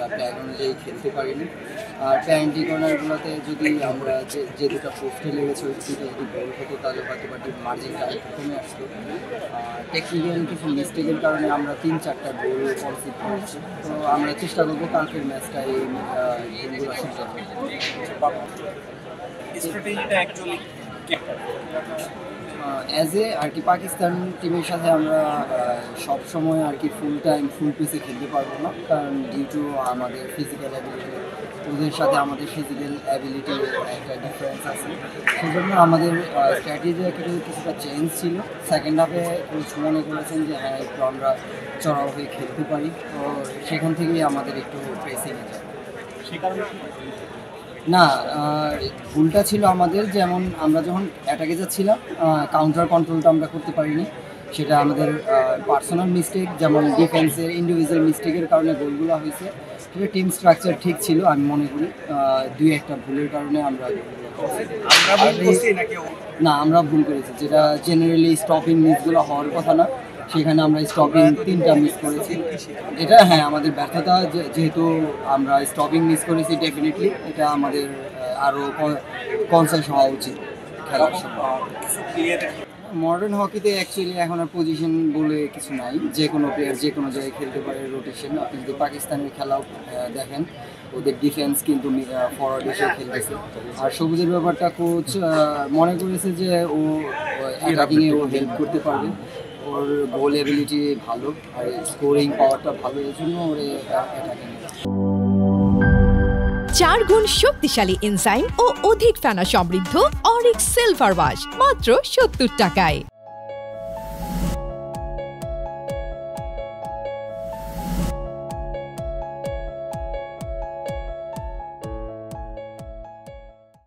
আমরা প্ল্যান অনুযায়ী খেলতে পারিনি। আর প্যান্টি কর্নারগুলোতে যদি আমরা যে দুটো পোস্টে লেগেছে ওই দুটো যদি গোল হতো তাহলে হয়তো বা টিম মার্জিনটা কমে আসতো। টেকনিক্যাল কিছু মিস্টেকের কারণে আমরা 3-4টা গোল কনসিড করেছি। তো আমরা চেষ্টা করবো কালকের ম্যাচটা এই গোলগুলো অ্যাজ এ আর কি পাকিস্তান টিমের সাথে আমরা সব সময় আর কি ফুল পেসে খেলতে পারবো না, কারণ ডিউ টু আমাদের ফিজিক্যাল অ্যাবিলিটি, ওদের সাথে আমাদের ফিজিক্যাল অ্যাবিলিটির একটা ডিফারেন্স আছে। সেজন্য আমাদের স্ট্র্যাটেজি কিছুটা চেঞ্জ ছিল। সেকেন্ড হাফে কোচ মনে করেছেন যে হ্যাঁ একটু আমরা চড়াও হয়ে খেলতে পারি, তো সেখান থেকেই আমাদের একটু প্রেসিংয়ে যায়। না, ভুলটা ছিল আমাদের, যেমন আমরা যখন অ্যাটাকে যাচ্ছিলাম কাউন্টার কন্ট্রোলটা আমরা করতে পারিনি, সেটা আমাদের পার্সোনাল মিস্টেক, যেমন ডিফেন্সের ইন্ডিভিজুয়াল মিস্টেকের কারণে গোলগুলো হয়েছে। সেটা টিম স্ট্রাকচার ঠিক ছিল আমি মনে করি, 2-1টা ভুলের কারণে আমরা না আমরা ভুল করেছি, যেটা জেনারেলি স্টপিং মিসগুলো হওয়ার কথা না, সেখানে আমরা স্টপিং 3টা মিস করেছি। এটা হ্যাঁ আমাদের ব্যর্থতা, যেহেতু আমরা স্টপিং মিস করেছি, ডেফিনেটলি এটা আমাদের আরও কনসাস হওয়া উচিত খেলার সময়। মডার্ন হকিতে অ্যাকচুয়ালি এখন আর পজিশন বলে কিছু নাই, যে কোনো প্লেয়ার যে কোনো জায়গায় খেলতে পারে, রোটেশন। আপনি যদি পাকিস্তানের খেলাও দেখেন, ওদের ডিফেন্স কিন্তু ফরওয়ার্ড এসে খেলতেছে। আর সবুজের ব্যাপারটা কোচ মনে করেছে যে ও অ্যাটাকিংয়ে ও হেল্প করতে পারবে, ওর গোল এবিলিটি ভালো আর স্কোরিং পাওয়ারটা ভালো, এই জন্য ওর অ্যাটাকিং 4 গুণ শক্তিশালী এনজাইম ও অধিক ফেনা সমৃদ্ধ অরিক সিলভার ওয়াশ মাত্র 70 টাকায়।